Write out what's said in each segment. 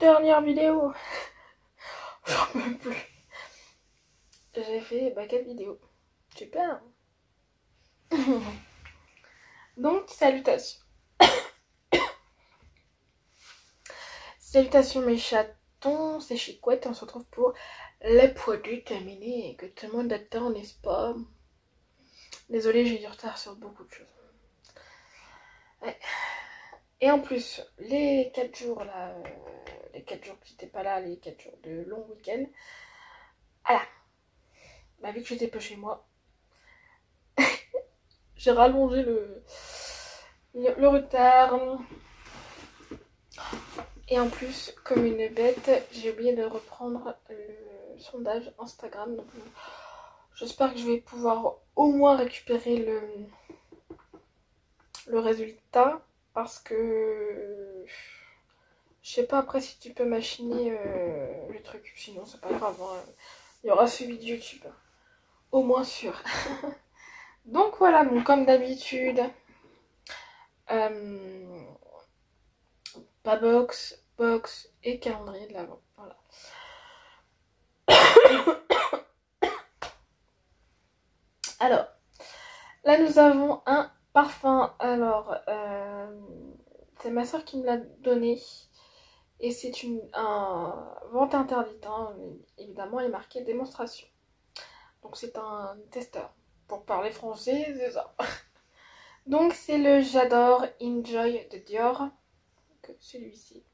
dernière vidéo. J'en peux plus. J'ai fait 4 vidéos. Super. Donc, salutations. Salutations mes chatons, c'est Chicouette. On se retrouve pour les produits terminés et que tout le monde attend, n'est-ce pas? Désolée, j'ai du retard sur beaucoup de choses. Ouais. Et en plus, les 4 jours là, les 4 jours que j'étais pas là, les 4 jours de long week-end, voilà. Bah, vu que j'étais pas chez moi, j'ai rallongé le retard. Et en plus, comme une bête, j'ai oublié de reprendre le sondage Instagram. Donc, j'espère que je vais pouvoir au moins récupérer le résultat. Parce que je sais pas après si tu peux machiner le truc. Sinon, c'est pas grave. Hein. Il y aura suivi de YouTube. Au moins sûr. Donc voilà, bon, comme d'habitude. Pas box et calendrier de l'avant. Voilà. Alors, là nous avons un parfum. Alors, c'est ma soeur qui me l'a donné. Et c'est un vente interdite. Hein. Évidemment, il est marqué démonstration. Donc c'est un testeur. Pour parler français, c'est ça. Donc c'est le J'adore Enjoy de Dior. Celui-ci.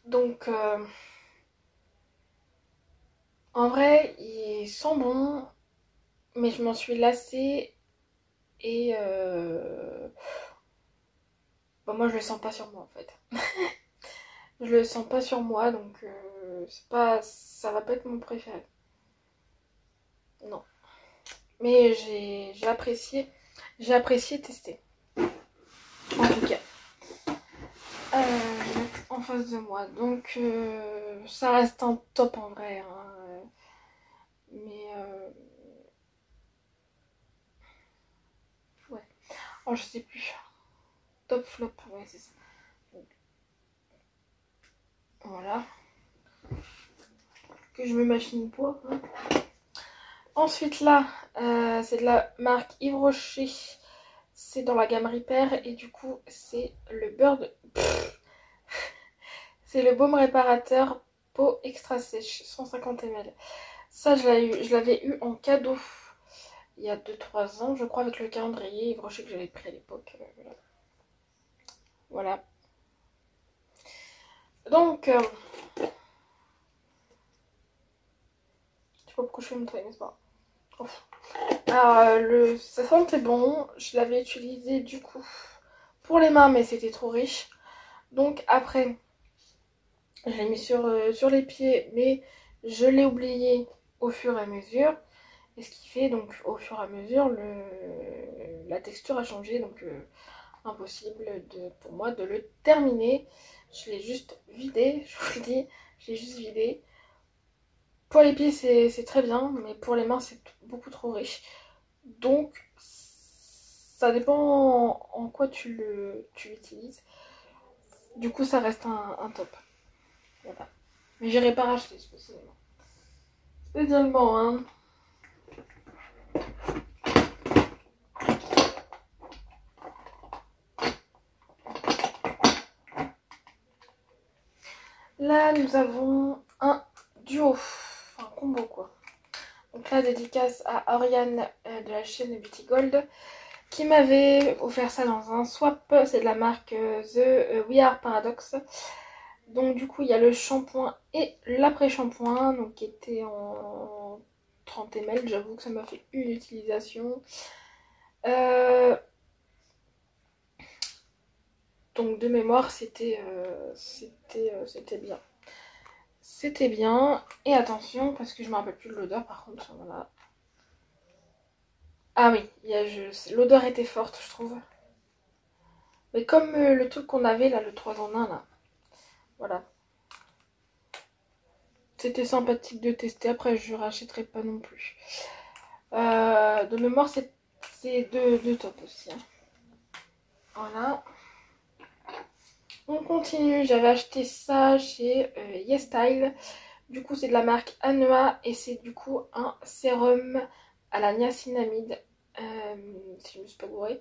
Donc, en vrai, il sent bon, mais je m'en suis lassée et moi je le sens pas sur moi en fait. Je le sens pas sur moi, donc c'est pas, ça va pas être mon préféré. Non. Mais j'ai apprécié tester. En tout cas. En face de moi. Donc ça reste un top en vrai. Hein. Mais ouais. Oh je sais plus. Top flop, ouais c'est ça. Donc, voilà. Que je me machine pas. Hein. Ensuite là, c'est de la marque Yves Rocher. C'est dans la gamme Repair et du coup c'est le beurre de... C'est le baume réparateur peau extra sèche, 150 ml. Ça je l'avais eu en cadeau il y a 2-3 ans, je crois, avec le calendrier Yves Rocher que j'avais pris à l'époque. Voilà. Donc, je sais pas pourquoi je fais mon travail, mais c'est pas grave. Alors, ça sentait bon. Je l'avais utilisé du coup pour les mains, mais c'était trop riche. Donc après, je l'ai mis sur les pieds, mais je l'ai oublié au fur et à mesure. Et ce qui fait donc au fur et à mesure, la texture a changé. Donc impossible pour moi de le terminer. Je l'ai juste vidé, je vous le dis, je l'ai juste vidé. Pour les pieds c'est très bien, mais pour les mains c'est beaucoup trop riche. Donc ça dépend en quoi tu l'utilises. Du coup ça reste un top. Voilà. Mais j'irai pas racheter spécialement. Spécialement hein. Là nous avons un duo, un combo quoi. Donc là dédicace à Oriane de la chaîne Beauty Gold qui m'avait offert ça dans un swap. C'est de la marque The We Are Paradox. Donc du coup il y a le shampoing et l'après-shampoing donc qui était en 30 ml. J'avoue que ça m'a fait une utilisation. Donc de mémoire c'était bien. C'était bien. Et attention parce que je me rappelle plus de l'odeur par contre. Voilà. Ah oui, l'odeur était forte je trouve. Mais comme le truc qu'on avait là, le 3 en 1 là. Voilà. C'était sympathique de tester. Après, je rachèterai pas non plus. De mémoire, c'est deux top aussi. Hein. Voilà. continue, j'avais acheté ça chez YesStyle. Du coup c'est de la marque Anua et c'est du coup un sérum à la niacinamide, si je me suis pas gourée.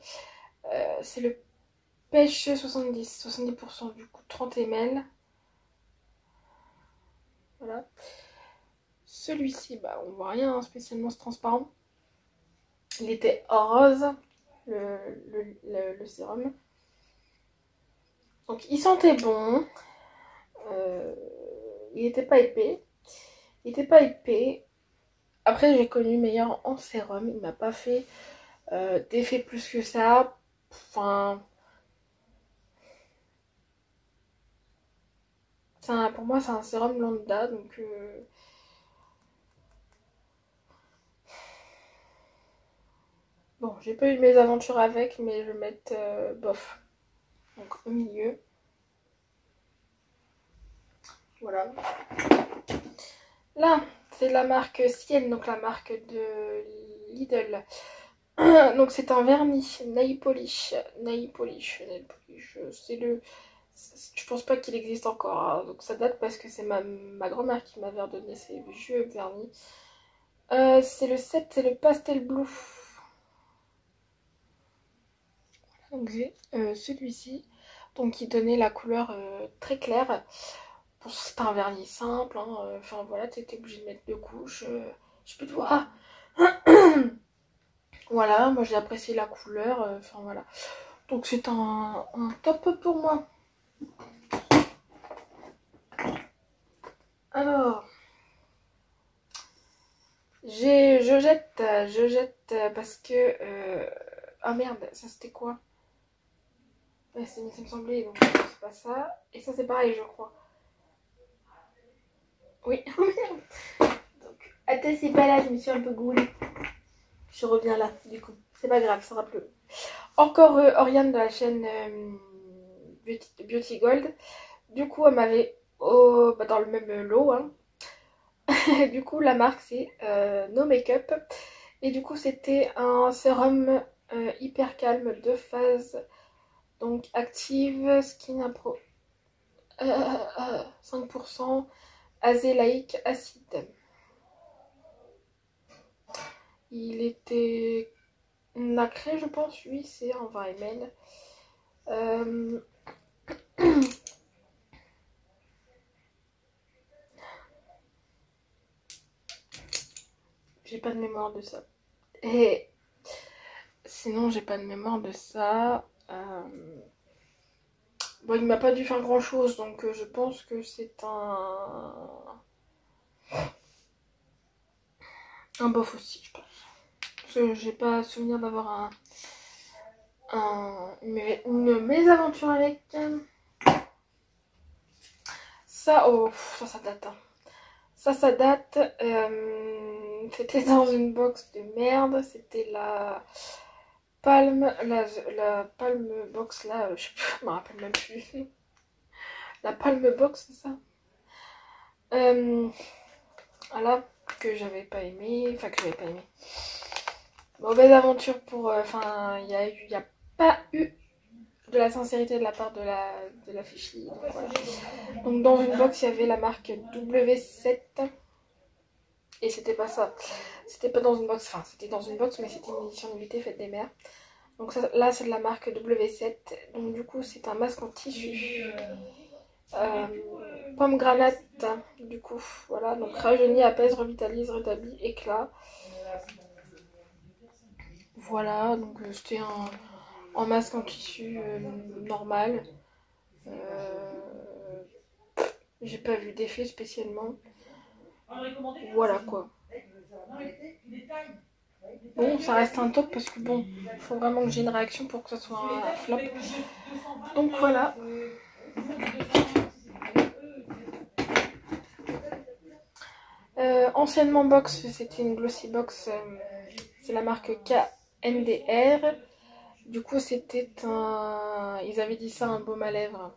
C'est le pêche 70% du coup 30 ml. Voilà. Celui-ci, bah on voit rien hein, spécialement, c'est transparent. Il était rose, le sérum. Donc il sentait bon. Il était pas épais. Il était pas épais. Après j'ai connu meilleur en sérum. Il m'a pas fait d'effet plus que ça. Enfin... pour moi c'est un sérum lambda. Donc... Bon, j'ai pas eu mes aventures avec, mais je vais mettre bof. Donc au milieu. Voilà. Là, c'est la marque Sienne, donc la marque de Lidl. Donc c'est un vernis Nail Polish. C'est le... Je pense pas qu'il existe encore. Hein. Donc ça date parce que c'est ma grand-mère qui m'avait redonné ces vieux vernis. C'est le 7, c'est le Pastel Blue. Donc j'ai celui-ci. Donc il donnait la couleur très claire. Bon, c'est un vernis simple, hein. Enfin voilà, t'étais obligé de mettre deux couches. Je peux te voir. Voilà, moi j'ai apprécié la couleur. Enfin voilà. Donc c'est un top pour moi. Alors, je jette parce que... Ah merde, ça c'était quoi? Ouais, ça me semblait, donc c'est pas ça. Et ça c'est pareil, je crois. Oui, donc, attends, c'est pas là, je me suis un peu goulée. Je reviens là, du coup. C'est pas grave, ça sera plus. Encore Oriane de la chaîne Beauty Gold. Du coup, elle m'avait dans le même lot. Hein. Du coup, la marque c'est No Makeup. Et du coup, c'était un sérum hyper calme de phase. Donc, active, skin impro. 5% azélaïque acide. Il était nacré, je pense. Oui, c'est en 20 ml. J'ai pas de mémoire de ça. Et sinon, j'ai pas de mémoire de ça. Bon, il m'a pas dû faire grand chose, donc je pense que c'est un bof aussi, je pense. Parce que j'ai pas souvenir d'avoir une mésaventure avec. Ça, oh, ça date. Hein. Ça date. C'était dans une box de merde. C'était la Palme, la Palme Box là, je sais plus, je me rappelle même plus. La Palme Box, c'est ça. Voilà, que j'avais pas aimé. Enfin, que j'avais pas aimé. Mauvaise aventure pour. Enfin, il y a pas eu de la sincérité de la part de la fichie. Donc, voilà. Donc dans une box, il y avait la marque W7. Et c'était pas ça. C'était pas dans une box. Enfin, c'était dans une box, mais c'était une édition limitée faite des mères. Donc ça, là, c'est de la marque W7. Donc du coup, c'est un masque en tissu. Pomme granate. Du coup, voilà. Donc rajeunit, apaise, revitalise, rétablit, éclat. Voilà. Donc c'était un masque en tissu normal. J'ai pas vu d'effet spécialement. Voilà quoi. Bon, ça reste un top parce que bon, il faut vraiment que j'ai une réaction pour que ça soit un flop. Donc voilà. Anciennement box, c'était une glossy box. C'est la marque KNDR. Du coup, c'était un... Ils avaient dit ça, un baume à lèvres.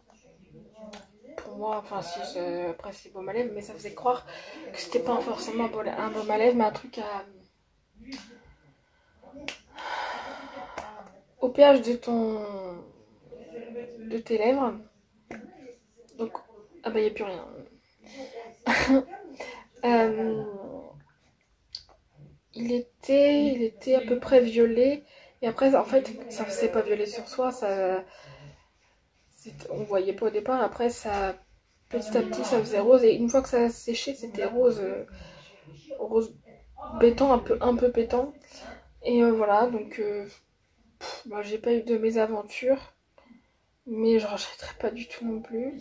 Pour moi, enfin si, après c'est baume à lèvres, mais ça faisait croire que c'était pas forcément un baume à lèvres, mais un truc au pH de tes lèvres. Ah bah il n'y a plus rien. Euh, il était à peu près violet. Et après, en fait, ça faisait pas violet sur soi. On voyait pas au départ. Après, ça, petit à petit, ça faisait rose. Et une fois que ça a séché, c'était rose, rose pétant, un peu pétant. Et voilà, donc bah, j'ai pas eu de mésaventures. Mais je rachèterai pas du tout non plus.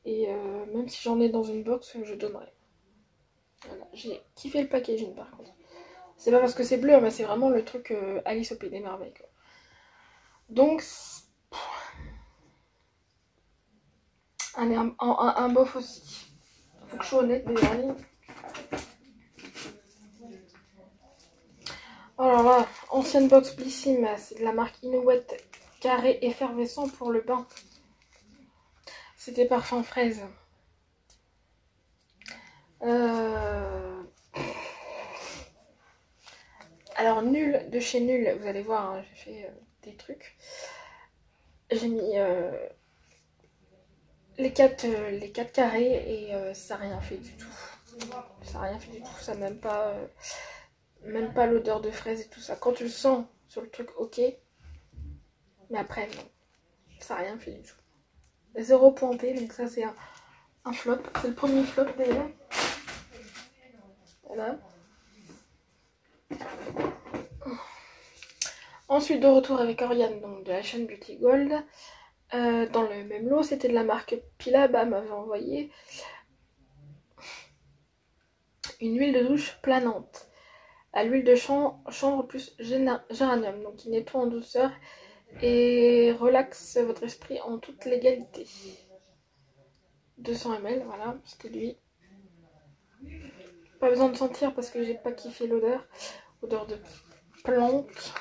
Et même si j'en ai dans une box, je donnerai. Voilà, j'ai kiffé le packaging par contre. C'est pas parce que c'est bleu, mais c'est vraiment le truc Alice au Pays des Merveilles, quoi. Donc, un bof aussi. Faut que je sois honnête, mes amis. Alors là, ancienne box Blissim, c'est de la marque Inouette, carré effervescent pour le bain. C'était parfum fraise. Alors nul de chez nul, vous allez voir, hein, j'ai fait des trucs. J'ai mis les quatre carrés et ça n'a rien fait du tout. Ça n'a rien fait du tout, ça n'a même pas l'odeur de fraise et tout ça. Quand tu le sens sur le truc, ok. Mais après, non. Ça n'a rien fait du tout. Zéro pointé, donc ça c'est un flop. C'est le premier flop d'ailleurs. Voilà. Ensuite de retour avec Oriane, donc de la chaîne Beauty Gold. Dans le même lot, c'était de la marque Pilab, m'avait envoyé une huile de douche planante à l'huile de chanvre plus géranium, donc qui nettoie en douceur et relaxe votre esprit en toute légalité. 200 ml, voilà, c'était lui. Pas besoin de sentir parce que j'ai pas kiffé l'odeur. Odeur de plante.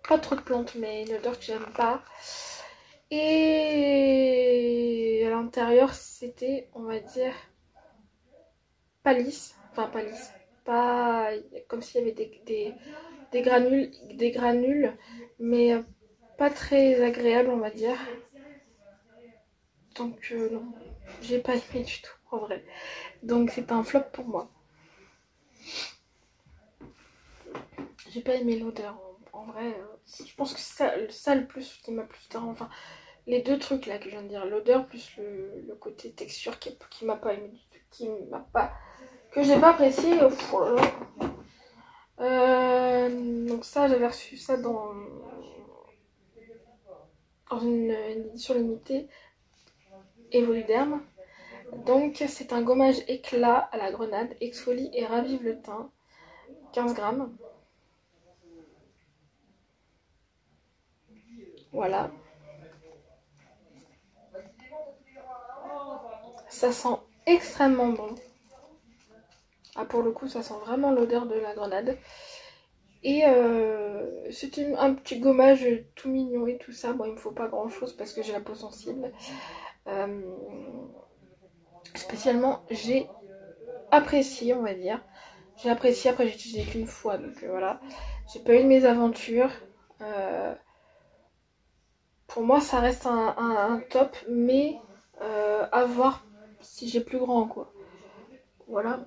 Pas trop de plantes, mais une odeur que j'aime pas. Et à l'intérieur, c'était, on va dire, pas lisse. Enfin, pas lisse. Pas comme s'il y avait des granules, mais pas très agréable, on va dire. Donc, non, j'ai pas aimé du tout, en vrai. Donc, c'est un flop pour moi. J'ai pas aimé l'odeur. En vrai, je pense que c'est ça le plus qui m'a plus dérangé. Enfin, les deux trucs là que je viens de dire, l'odeur plus le côté texture qui m'a pas aimé du tout, que j'ai pas apprécié. Oh là là. Donc ça, j'avais reçu ça dans une édition limitée Evoluderm. Donc c'est un gommage éclat à la grenade, exfolie et ravive le teint. 15 grammes. Voilà. Ça sent extrêmement bon. Ah, pour le coup, ça sent vraiment l'odeur de la grenade. Et c'est un petit gommage tout mignon et tout ça. Bon, il me faut pas grand chose parce que j'ai la peau sensible. Spécialement, j'ai apprécié, on va dire. J'ai apprécié, après j'ai utilisé qu'une fois, donc voilà. J'ai pas eu de mésaventures. Pour moi, ça reste un top, mais à voir si j'ai plus grand, quoi. Voilà.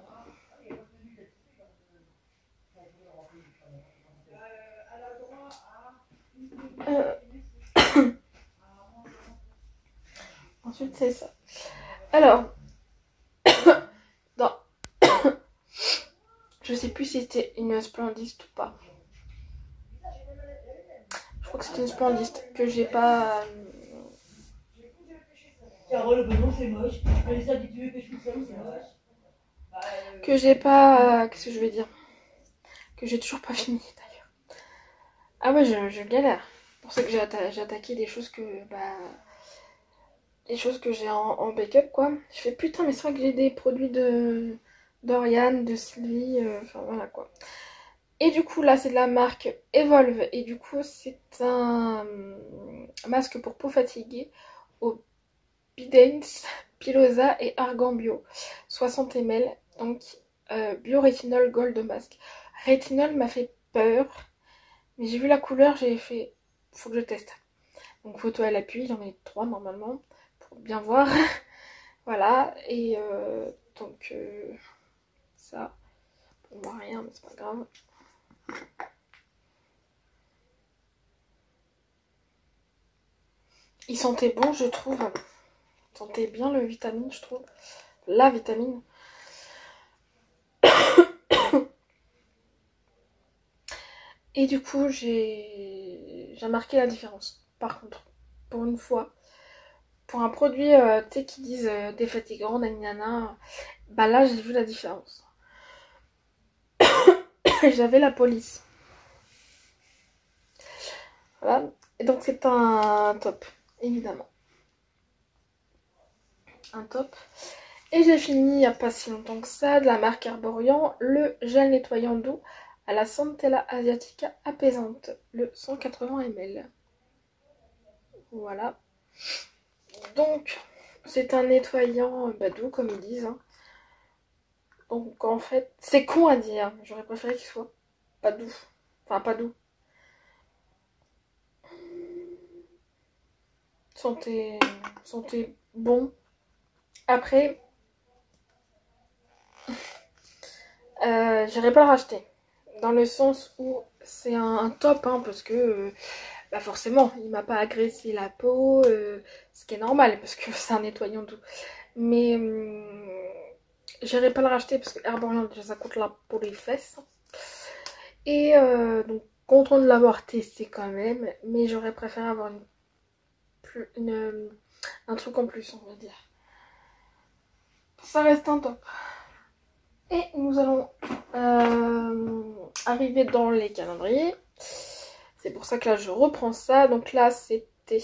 Ensuite, c'est ça. Alors, non. Je sais plus si c'était une Splendiste ou pas. Je crois que c'était une Splendiste que j'ai pas. Carole, non, c'est moche. Mais ça, tu veux que je fasse ça, c'est moche. Que j'ai pas. Qu'est-ce que je vais dire? Que j'ai toujours pas fini d'ailleurs. Ah ouais, je galère. C'est pour ça que j'ai attaqué des choses que. Bah. Des choses que j'ai en backup, quoi. Je fais putain, mais c'est vrai que j'ai des produits d'Oriane, de Sylvie. Enfin voilà, quoi. Et du coup, là, c'est de la marque Evolve. Et du coup, c'est un masque pour peau fatiguée au Bidens, Pilosa et Argan Bio. 60 ml. Donc, Bio-Rétinol Gold Mask. Rétinol m'a fait peur. Mais j'ai vu la couleur, j'ai fait... Faut que je teste. Donc photo à l'appui, j'en ai 3 normalement, pour bien voir. Voilà, et donc ça, on voit rien, mais c'est pas grave. Il sentait bon, je trouve. Il sentait bien le vitamine, je trouve. La vitamine. Et du coup, j'ai remarqué la différence. Par contre, pour une fois, pour un produit, tu sais, qui disent défatigant, nanana, bah là, j'ai vu la différence. J'avais la police. Voilà. Et donc, c'est un top, évidemment. Un top. Et j'ai fini il n'y a pas si longtemps que ça, de la marque Herborian, le gel nettoyant doux à la Centella asiatica apaisante, le 180 ml. Voilà. Donc, c'est un nettoyant doux, comme ils disent. Hein. Donc, en fait, c'est con à dire. J'aurais préféré qu'il soit pas doux. Enfin, pas doux. Sentait bon. Après, j'irai pas le racheter. Dans le sens où c'est un top, hein, parce que bah forcément, il m'a pas agressé la peau, ce qui est normal, parce que c'est un nettoyant doux. Mais j'irai pas le racheter, parce que Herborian, déjà, ça coûte là pour les fesses. Et donc, content de l'avoir testé quand même, mais j'aurais préféré avoir un truc en plus, on va dire. Ça reste un top. Et nous allons arriver dans les calendriers. C'est pour ça que là je reprends ça. Donc là c'était,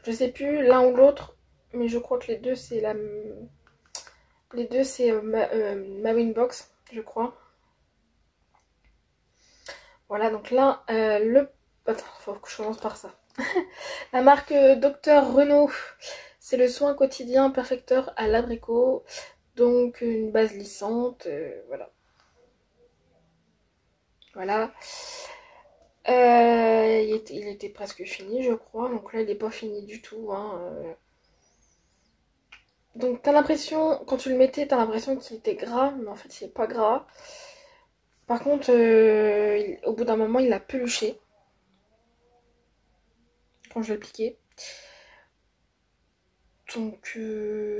je sais plus l'un ou l'autre, mais je crois que les deux c'est ma Winbox, je crois. Voilà, donc là attends, faut que je commence par ça. La marque Dr Renault, c'est le soin quotidien perfecteur à l'abricot. Donc une base lissante, voilà. Voilà. Il était presque fini, je crois. Donc là, il n'est pas fini du tout. Hein. Donc t'as l'impression, quand tu le mettais, t'as l'impression qu'il était gras, mais en fait, il n'est pas gras. Par contre, au bout d'un moment, il a peluché. Quand je l'ai piqué. Donc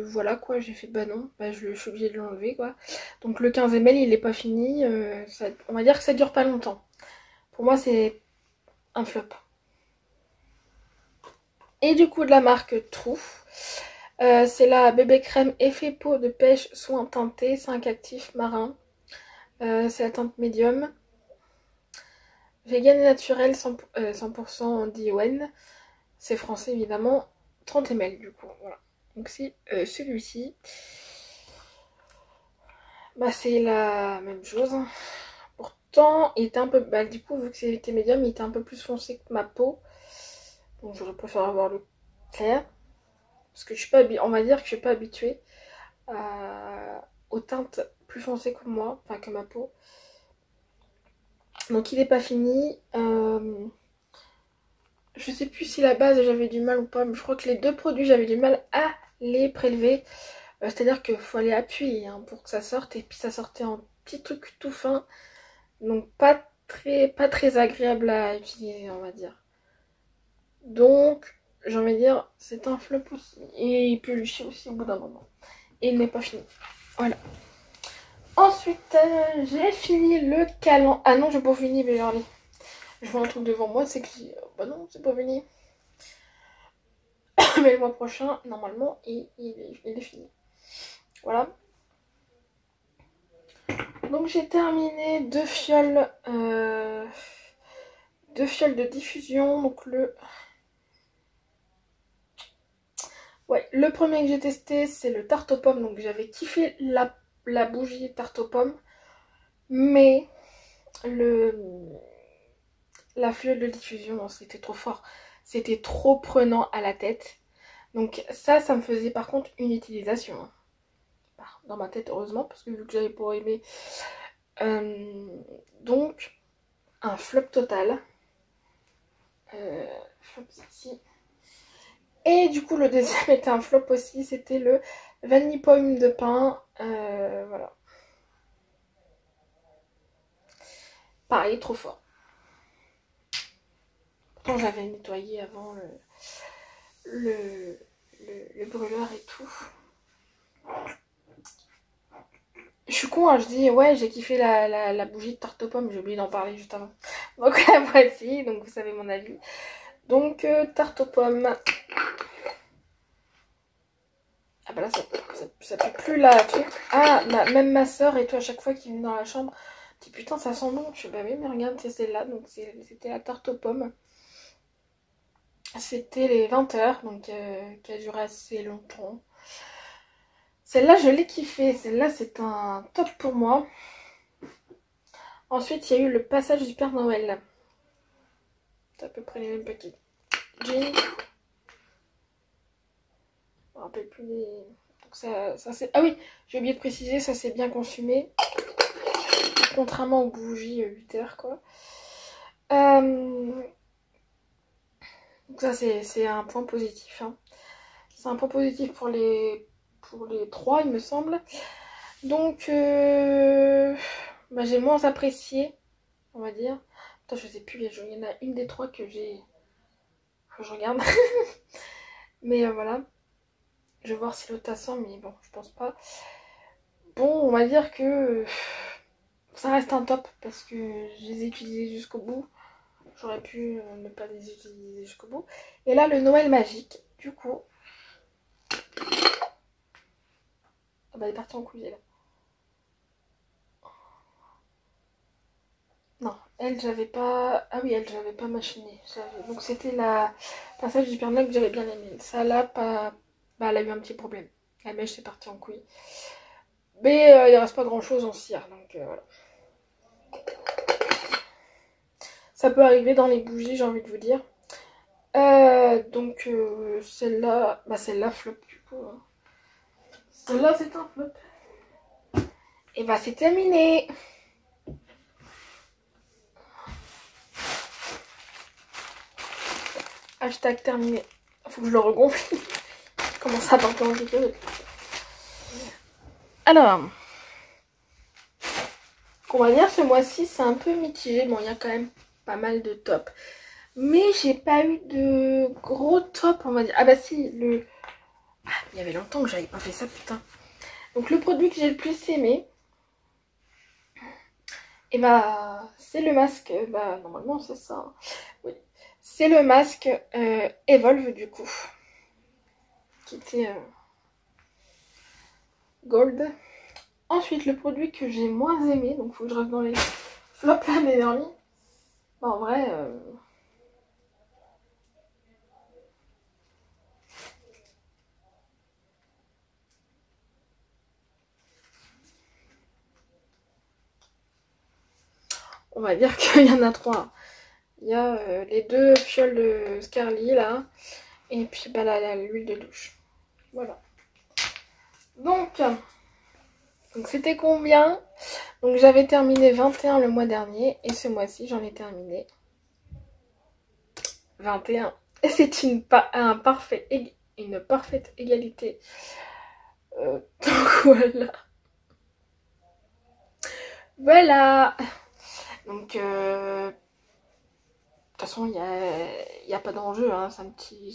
voilà quoi, j'ai fait bah non, bah, je suis obligée de l'enlever quoi. Donc le 15 ml, il n'est pas fini. On va dire que ça dure pas longtemps. Pour moi, c'est un flop. Et du coup, de la marque True. C'est la bébé crème effet peau de pêche soin teinté 5 actifs marins. C'est la teinte médium. Vegan et naturel 100% d'ION. C'est français évidemment. 30 ml du coup. Voilà. Donc c'est celui-ci. Bah c'est la même chose. Pourtant, il était un peu. Bah du coup, vu que c'était médium, il était un peu plus foncé que ma peau. Donc j'aurais préféré avoir le clair. Parce que je suis pas on va dire que je suis pas habituée aux teintes plus foncées que moi, enfin que ma peau. Donc il n'est pas fini. Je sais plus si la base j'avais du mal ou pas, mais je crois que les deux produits j'avais du mal à les prélever. C'est-à-dire qu'il faut aller appuyer hein, pour que ça sorte, et puis ça sortait en petits trucs tout fins. Donc pas très agréable à utiliser, on va dire. Donc j'ai envie de dire c'est un flop aussi. Et il peut lucher aussi au bout d'un moment. Et il n'est pas fini. Voilà. Ensuite, j'ai fini le calendrier. Ah non, j'ai pas fini, mais regardez. Je vois un truc devant moi, c'est que... Bah non, c'est pas fini. Mais le mois prochain, normalement, il est fini. Voilà. Donc j'ai terminé deux fioles de diffusion. Donc le premier que j'ai testé, c'est le tarte aux pommes. Donc j'avais kiffé la bougie tarte aux pommes. Mais la fiole de diffusion, c'était trop fort. C'était trop prenant à la tête. Donc ça me faisait par contre une utilisation. Hein. Dans ma tête, heureusement, parce que vu que j'avais pas aimé. Donc, un flop total. Flop ici. Et du coup le deuxième était un flop aussi, c'était le vanille pomme de pin. Voilà. Pareil, trop fort. Pourtant j'avais nettoyé avant le brûleur et tout. Je suis con, hein, je dis ouais j'ai kiffé la bougie de tarte aux pommes, j'ai oublié d'en parler juste avant. Donc la voici, donc vous savez mon avis. Donc tarte aux pommes. Ah bah là ça pue plus la truc. Ah même ma soeur et tout à chaque fois qu'ils viennent dans la chambre, dit putain ça sent bon. Je fais bah oui mais regarde c'est celle-là, donc c'était la tarte aux pommes. C'était les 20 heures, donc qui a duré assez longtemps. Celle-là je l'ai kiffée, celle-là c'est un top pour moi. Ensuite il y a eu le passage du Père Noël. C'est à peu près les mêmes paquets. Jean. Je me rappelle plus les... Donc ça c'est... Ah oui, j'ai oublié de préciser, ça s'est bien consumé. Contrairement aux bougies 8 heures quoi. Donc ça c'est un point positif. Hein. C'est un point positif pour les 3 il me semble. Donc bah, j'ai moins apprécié, on va dire. Attends, je sais plus, il y en a une des 3 que j'ai... Faut que je regarde. Mais voilà. Je vais voir si l'autre a 100, mais bon, je pense pas. Bon, on va dire que ça reste un top parce que je les ai utilisés jusqu'au bout. J'aurais pu ne pas les utiliser jusqu'au bout. Et là, le Noël magique, du coup. Ah bah, elle est partie en couille, là. Non, elle, j'avais pas... Ah oui, elle, j'avais pas machiné. Donc c'était la passage du Père Noël que j'avais bien aimé. Ça, là, pas... Bah, elle a eu un petit problème. La mèche, c'est parti en couille. Mais il reste pas grand-chose en cire, donc voilà. Ça peut arriver dans les bougies, j'ai envie de vous dire. Donc celle-là, bah celle-là flop du coup. Hein. Celle-là c'est un flop. Et bah c'est terminé. Hashtag terminé. Faut que je le regonfle. Je commence à partir en vidéo. Alors, on va dire ce mois-ci c'est un peu mitigé. Bon, il y a quand même pas mal de tops. Mais j'ai pas eu de gros top, on va dire. Ah bah si, le... Ah, il y avait longtemps que j'avais pas fait ça, putain. Donc le produit que j'ai le plus aimé, et bah c'est le masque, bah normalement c'est ça. Hein. Oui. C'est le masque Evolve du coup. Qui était gold. Ensuite le produit que j'ai moins aimé, donc faut que je reste dans les flops là mais derniers. Bah en vrai... On va dire qu'il y en a 3. Il y a les 2 fioles de Scarly là. Et puis bah, l'huile de douche. Voilà. Donc c'était combien? Donc j'avais terminé 21 le mois dernier. Et ce mois-ci j'en ai terminé 21. Et c'est une parfaite égalité. Donc voilà. Voilà. Donc de toute façon il n'y a pas d'enjeu. Hein. C'est un petit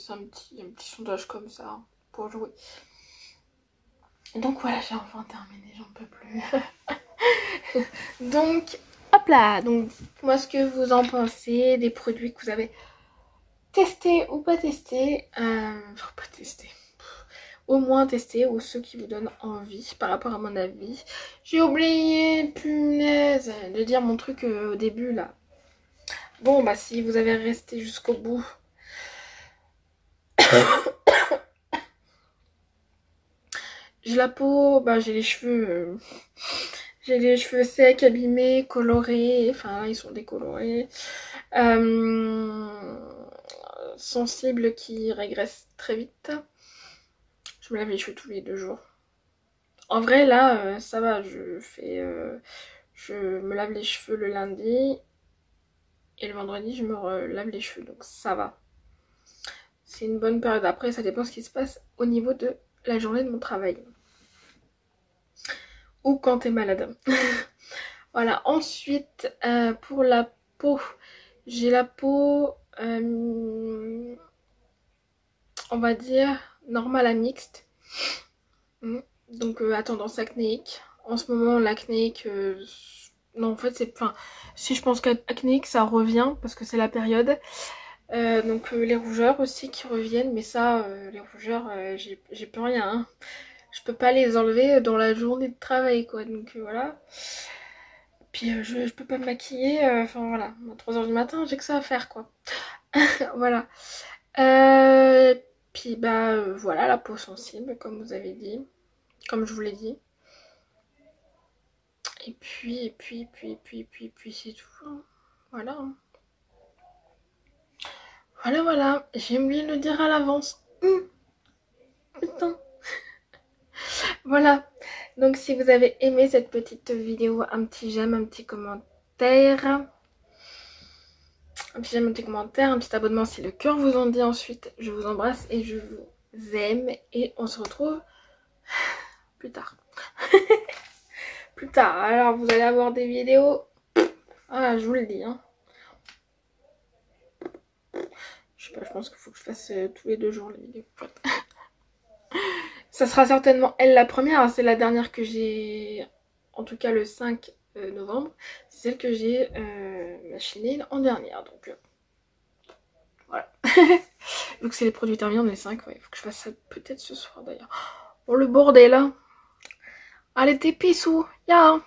sondage comme ça hein, pour jouer. Donc voilà, j'ai enfin terminé, j'en peux plus. Donc, hop là. Donc, moi ce que vous en pensez des produits que vous avez testés ou pas testés. Enfin, pas testés. Au moins testés ou ceux qui vous donnent envie par rapport à mon avis. J'ai oublié, punaise, de dire mon truc au début là. Bon, bah si vous avez resté jusqu'au bout. J'ai la peau, bah j'ai les cheveux... J'ai les cheveux secs, abîmés, colorés, enfin là ils sont décolorés. Sensible qui régresse très vite. Je me lave les cheveux tous les 2 jours. En vrai là ça va, je me lave les cheveux le lundi. et le vendredi je me lave les cheveux, donc ça va. C'est une bonne période. Après ça dépend ce qui se passe au niveau de la journée de mon travail. Ou quand t'es malade. Voilà, ensuite pour la peau, j'ai la peau on va dire normale à mixte. Donc à tendance acnéique. En ce moment l'acnéique, non en fait c'est, enfin si je pense qu'acnéique ça revient parce que c'est la période. Donc les rougeurs aussi qui reviennent, mais ça les rougeurs j'ai plus rien, hein. Je peux pas les enlever dans la journée de travail quoi, donc voilà. Puis je peux pas me maquiller, enfin voilà, à 3h du matin j'ai que ça à faire quoi. Voilà. Puis bah voilà, la peau sensible comme vous avez dit, comme je vous l'ai dit. Et puis c'est tout, hein. Voilà, hein. Voilà, j'ai oublié de le dire à l'avance. Putain. Voilà, donc si vous avez aimé cette petite vidéo, un petit j'aime, un petit commentaire. Un petit j'aime, un petit commentaire, un petit abonnement si le cœur vous en dit. Ensuite, je vous embrasse et je vous aime. Et on se retrouve plus tard. Plus tard, alors vous allez avoir des vidéos. Ah, je vous le dis, hein. Je sais pas, je pense qu'il faut que je fasse tous les 2 jours les vidéos. Ça sera certainement elle la première, hein, c'est la dernière que j'ai, en tout cas le 5 novembre, c'est celle que j'ai machinée en dernière, donc voilà. Vu que c'est les produits terminés, on est 5, ouais, il faut que je fasse ça peut-être ce soir d'ailleurs. Oh le bordel, hein. Allez tes pissous, ya.